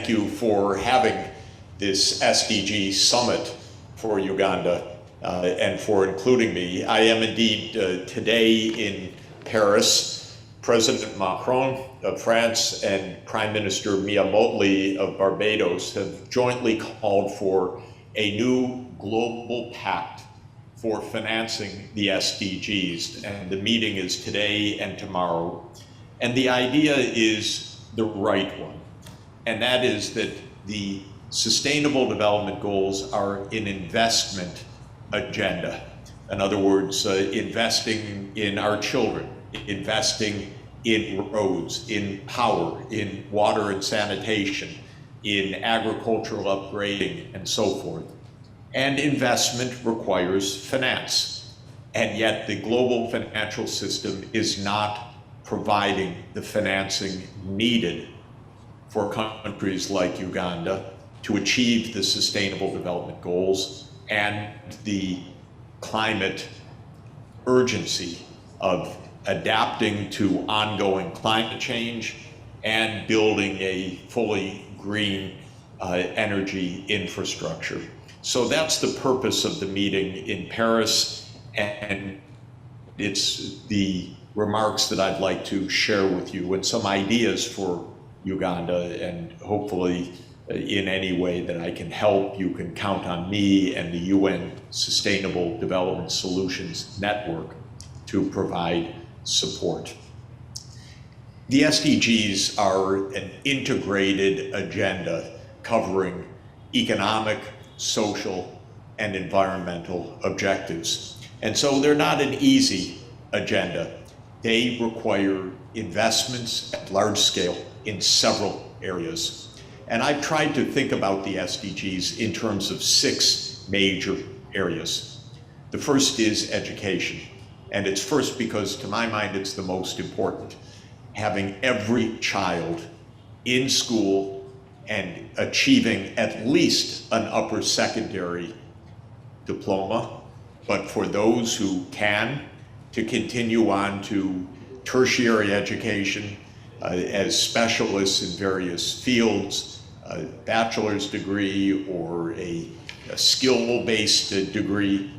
thank you for having this SDG summit for Uganda and for including me. I am indeed today in Paris. President Macron of France and Prime Minister Mia Mottley of Barbados have jointly called for a new global pact for financing the SDGs, and the meeting is today and tomorrow. And the idea is the right one, and that is that the Sustainable Development Goals are an investment agenda. In other words, investing in our children, investing in roads, in power, in water and sanitation, in agricultural upgrading, and so forth. And investment requires finance. And yet the global financial system is not providing the financing needed for countries like Uganda to achieve the Sustainable Development Goals and the climate urgency of adapting to ongoing climate change and building a fully green energy infrastructure. So that's the purpose of the meeting in Paris, and it's the remarks that I'd like to share with you and some ideas for Uganda, and hopefully in any way that I can help, you can count on me and the UN Sustainable Development Solutions Network to provide support. The SDGs are an integrated agenda covering economic, social, and environmental objectives. And so they're not an easy agenda. They require investments at large scale in several areas. And I've tried to think about the SDGs in terms of 6 major areas. The first is education. And it's first because, to my mind, it's the most important. Having every child in school and achieving at least an upper secondary diploma, but for those who can, to continue on to tertiary education as specialists in various fields, a bachelor's degree or a skill-based degree,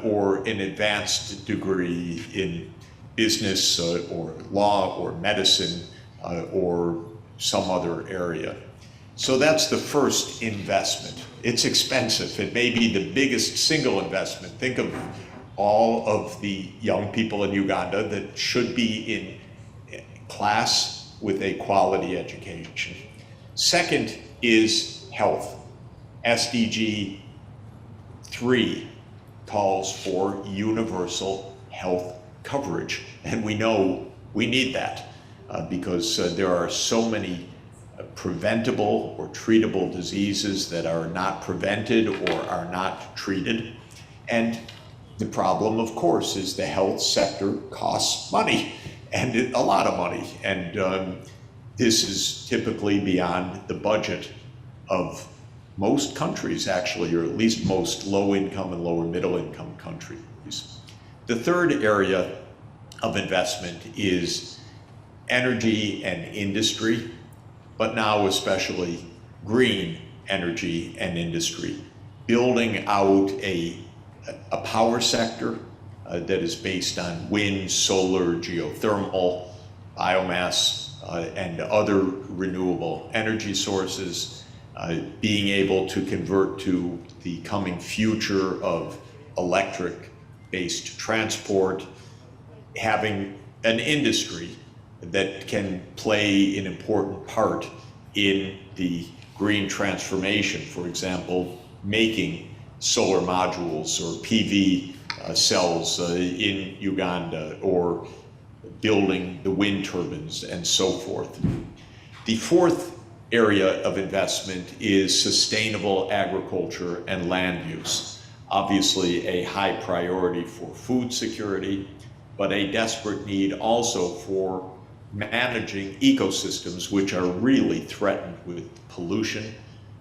or an advanced degree in business or law or medicine or some other area. So that's the first investment. It's expensive. It may be the biggest single investment. Think of all of the young people in Uganda that should be in class with a quality education. Second is health. SDG 3 calls for universal health coverage. And we know we need that because there are so many preventable or treatable diseases that are not prevented or are not treated. And the problem, of course, is the health sector costs money, and a lot of money. And this is typically beyond the budget of most countries, actually, or at least most low-income and lower middle-income countries. The third area of investment is energy and industry, but now especially green energy and industry. Building out a power sector that is based on wind, solar, geothermal, biomass, and other renewable energy sources, being able to convert to the coming future of electric-based transport, having an industry that can play an important part in the green transformation, for example, making solar modules or PV cells in Uganda, or building the wind turbines and so forth. The fourth area of investment is sustainable agriculture and land use. Obviously a high priority for food security, but a desperate need also for managing ecosystems which are really threatened with pollution,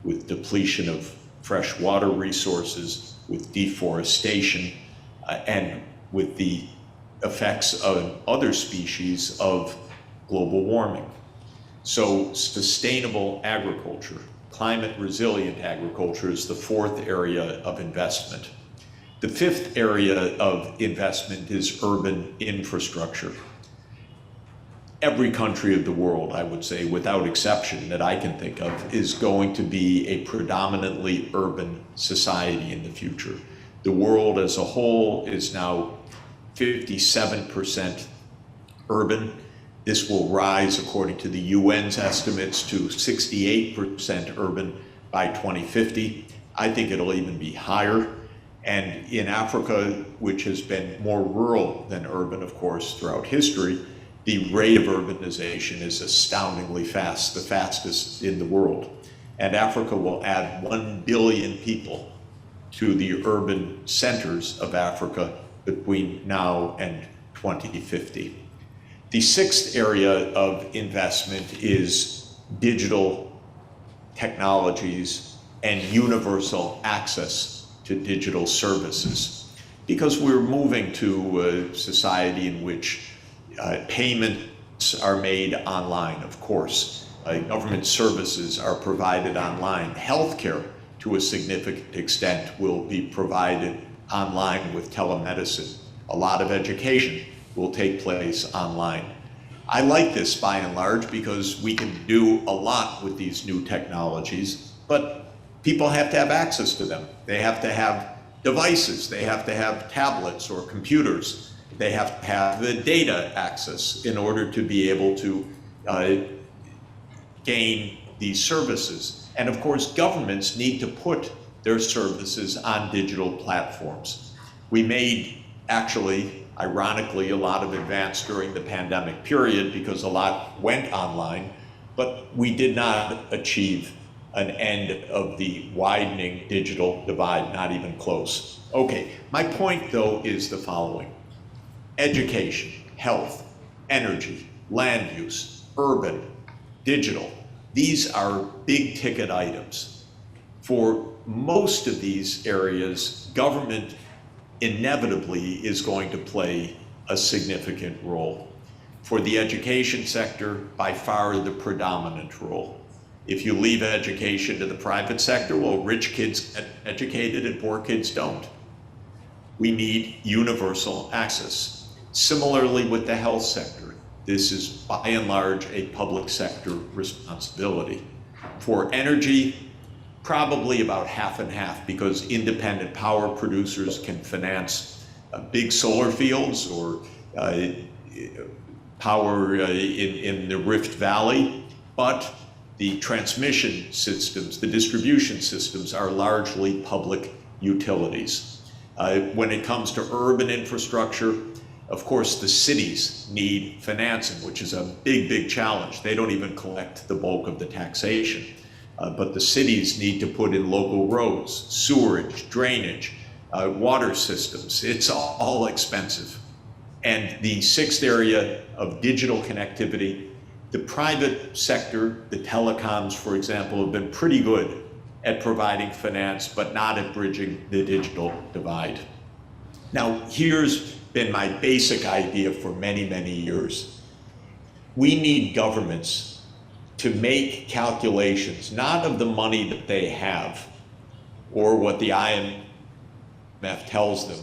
with depletion of fresh water resources, with deforestation, and with the effects of other species of global warming. So sustainable agriculture, climate resilient agriculture is the fourth area of investment. The fifth area of investment is urban infrastructure. Every country of the world, I would say, without exception that I can think of, is going to be a predominantly urban society in the future. The world as a whole is now 57% urban. This will rise, according to the UN's estimates, to 68% urban by 2050. I think it'll even be higher. And in Africa, which has been more rural than urban, of course, throughout history, the rate of urbanization is astoundingly fast, the fastest in the world. And Africa will add 1 billion people to the urban centers of Africa between now and 2050. The sixth area of investment is digital technologies and universal access to digital services, because we're moving to a society in which payments are made online, of course. Government services are provided online. Healthcare, to a significant extent, will be provided online with telemedicine. A lot of education will take place online. I like this by and large because we can do a lot with these new technologies, but people have to have access to them. They have to have devices. They have to have tablets or computers. They have to have the data access in order to be able to gain these services. And of course, governments need to put their services on digital platforms. We made, actually, ironically, a lot of advance during the pandemic period because a lot went online, but we did not achieve an end of the widening digital divide, not even close. Okay, my point though is the following. Education, health, energy, land use, urban, digital, these are big ticket items. For most of these areas, government inevitably is going to play a significant role. For the education sector, by far the predominant role. If you leave education to the private sector, well, rich kids get educated and poor kids don't. We need universal access. Similarly with the health sector, this is by and large a public sector responsibility. For energy, probably about half and half, because independent power producers can finance big solar fields or power in the Rift Valley, but the transmission systems, the distribution systems are largely public utilities. When it comes to urban infrastructure, of course, the cities need financing, which is a big, big challenge. They don't even collect the bulk of the taxation. But the cities need to put in local roads, sewerage, drainage, water systems. It's all expensive. And the sixth area of digital connectivity, the private sector, the telecoms, for example, have been pretty good at providing finance, but not at bridging the digital divide. Now, here's been my basic idea for many, many years. We need governments to make calculations, not of the money that they have or what the IMF tells them,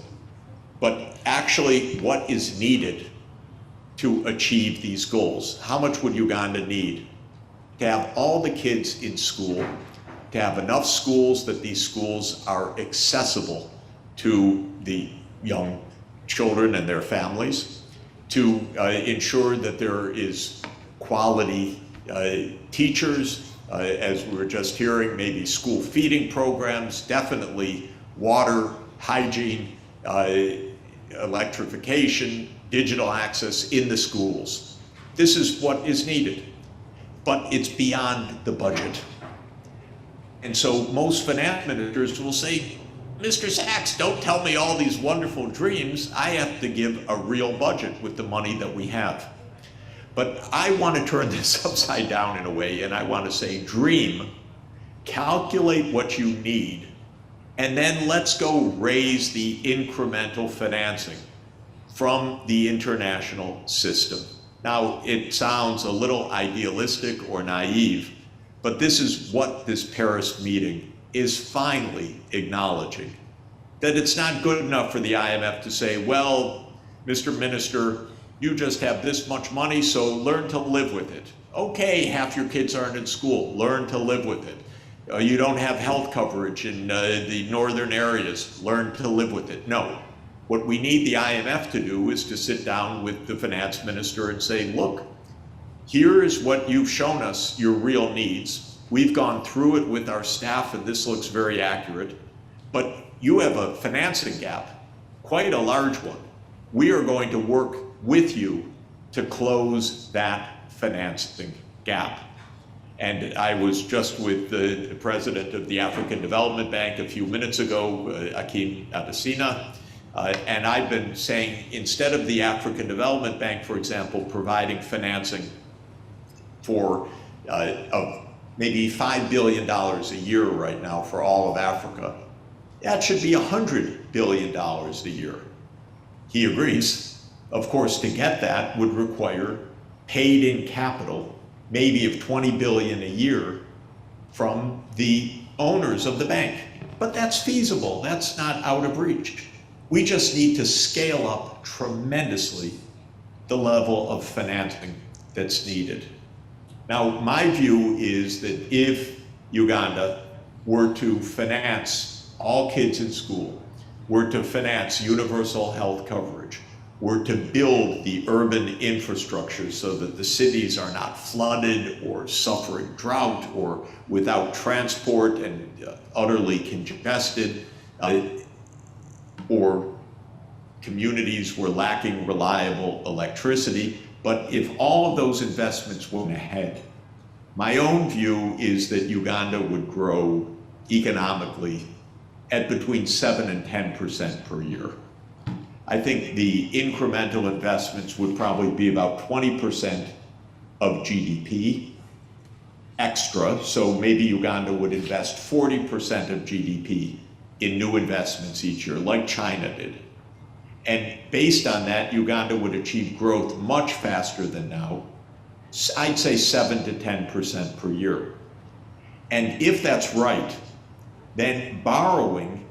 but actually what is needed to achieve these goals. How much would Uganda need to have all the kids in school, to have enough schools that these schools are accessible to the young children and their families, to ensure that there is quality teachers, as we were just hearing, maybe school feeding programs, definitely water, hygiene, electrification, digital access in the schools. This is what is needed, but it's beyond the budget. And so most finance ministers will say, Mr. Sachs, don't tell me all these wonderful dreams. I have to give a real budget with the money that we have. But I want to turn this upside down in a way, and I want to say dream, calculate what you need, and then let's go raise the incremental financing from the international system. Now, it sounds a little idealistic or naive, but this is what this Paris meeting is finally acknowledging. That it's not good enough for the IMF to say, well, Mr. Minister, you just have this much money, so learn to live with it. Okay, half your kids aren't in school, learn to live with it. You don't have health coverage in the northern areas, learn to live with it. No, what we need the IMF to do is to sit down with the finance minister and say, look, here is what you've shown us, your real needs. We've gone through it with our staff and this looks very accurate, but you have a financing gap, quite a large one. We are going to work with you to close that financing gap. And I was just with the president of the African Development Bank a few minutes ago, Akim Adesina, and I've been saying, instead of the African Development Bank, for example, providing financing for maybe $5 billion a year right now for all of Africa, that should be $100 billion a year. He agrees. Of course, to get that would require paid-in capital, maybe of $20 billion a year from the owners of the bank. But that's feasible, that's not out of reach. We just need to scale up tremendously the level of financing that's needed. Now, my view is that if Uganda were to finance all kids in school, were to finance universal health coverage, were to build the urban infrastructure so that the cities are not flooded or suffering drought or without transport and utterly congested, or communities were lacking reliable electricity. But if all of those investments went ahead, my own view is that Uganda would grow economically at between 7 and 10% per year. I think the incremental investments would probably be about 20% of GDP extra, so maybe Uganda would invest 40% of GDP in new investments each year, like China did. And based on that, Uganda would achieve growth much faster than now. I'd say 7 to 10% per year. And if that's right, then borrowing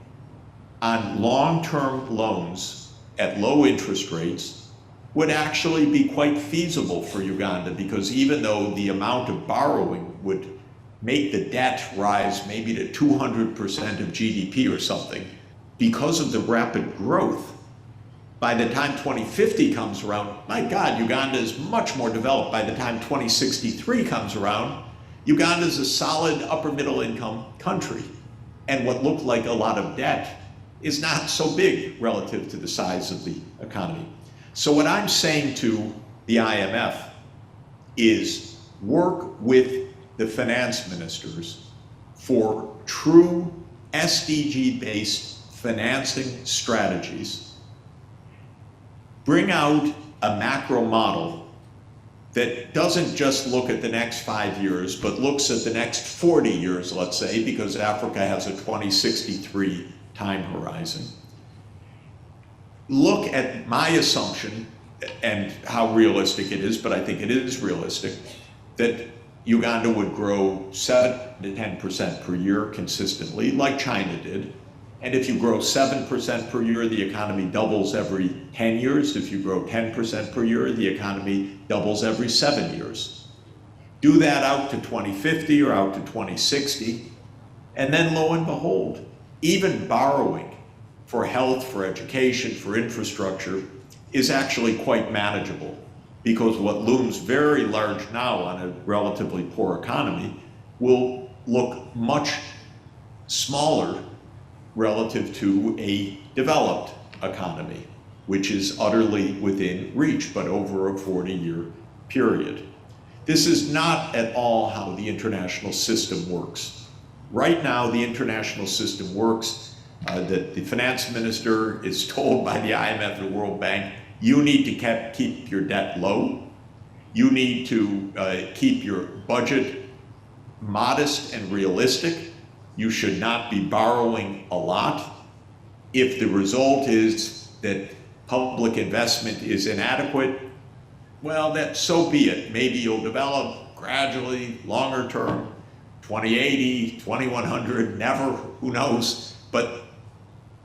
on long-term loans at low interest rates would actually be quite feasible for Uganda, because even though the amount of borrowing would make the debt rise maybe to 200% of GDP or something, because of the rapid growth, by the time 2050 comes around, my God, Uganda is much more developed. By the time 2063 comes around, Uganda is a solid upper middle income country. And what looked like a lot of debt is not so big relative to the size of the economy. So what I'm saying to the IMF is work with the finance ministers for true SDG-based financing strategies. Bring out a macro model that doesn't just look at the next 5 years, but looks at the next 40 years, let's say, because Africa has a 2063 time horizon. Look at my assumption, and how realistic it is, but I think it is realistic, that Uganda would grow 7 to 10% per year consistently, like China did. And if you grow 7% per year, the economy doubles every 10 years. If you grow 10% per year, the economy doubles every 7 years. Do that out to 2050 or out to 2060, and then lo and behold, even borrowing for health, for education, for infrastructure is actually quite manageable, because what looms very large now on a relatively poor economy will look much smaller relative to a developed economy, which is utterly within reach, but over a 40-year period. This is not at all how the international system works. Right now, the international system works that the finance minister is told by the IMF and the World Bank, you need to keep your debt low. You need to keep your budget modest and realistic. You should not be borrowing a lot. If the result is that public investment is inadequate, well, so be it. Maybe you'll develop gradually, longer term, 2080, 2100, never, who knows? But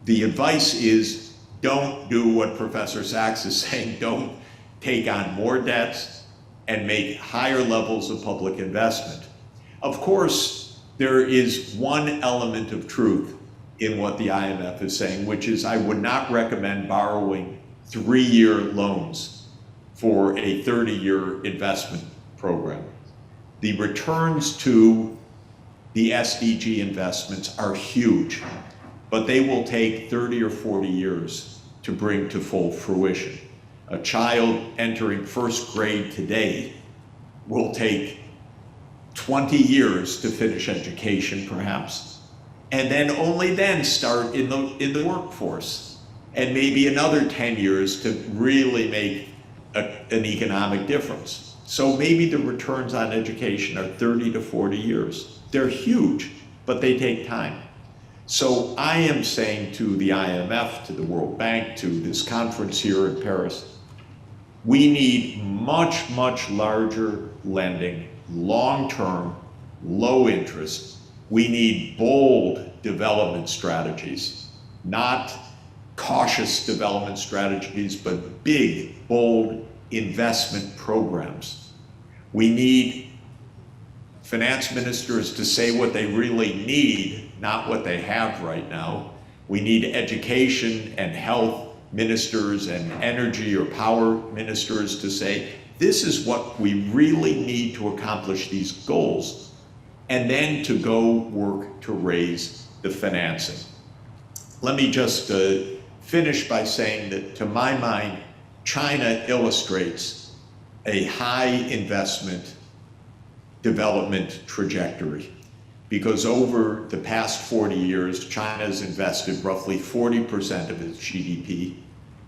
the advice is don't do what Professor Sachs is saying. Don't take on more debts and make higher levels of public investment. Of course, there is one element of truth in what the IMF is saying, which is I would not recommend borrowing 3-year loans for a 30-year investment program. The returns to the SDG investments are huge, but they will take 30 or 40 years to bring to full fruition. A child entering first grade today will take 20 years to finish education, perhaps, and then only then start in the workforce, and maybe another 10 years to really make an economic difference. So maybe the returns on education are 30 to 40 years. They're huge, but they take time. So I am saying to the IMF, to the World Bank, to this conference here in Paris, we need much, much larger lending, long-term, low interest. We need bold development strategies, not cautious development strategies, but big, bold investment programs. We need finance ministers to say what they really need, not what they have right now. We need education and health ministers and energy or power ministers to say, this is what we really need to accomplish these goals, and then to go work to raise the financing. Let me just finish by saying that, to my mind, China illustrates a high investment development trajectory, because over the past 40 years, China has invested roughly 40% of its GDP.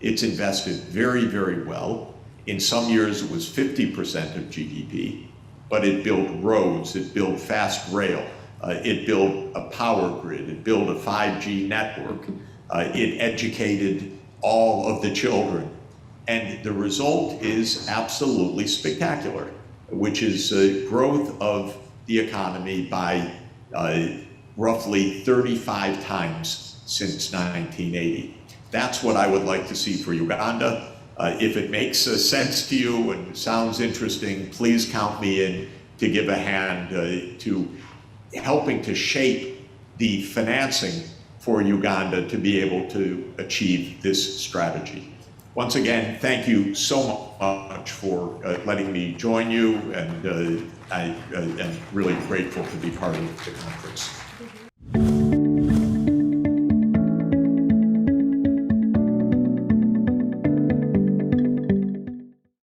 It's invested very, very well. In some years, it was 50% of GDP, but it built roads, it built fast rail, it built a power grid, it built a 5G network, it educated all of the children. And the result is absolutely spectacular, which is growth of the economy by roughly 35 times since 1980. That's what I would like to see for Uganda. If it makes sense to you and sounds interesting, please count me in to give a hand to helping to shape the financing for Uganda to be able to achieve this strategy. Once again, thank you so much for letting me join you, and I am really grateful to be part of the conference.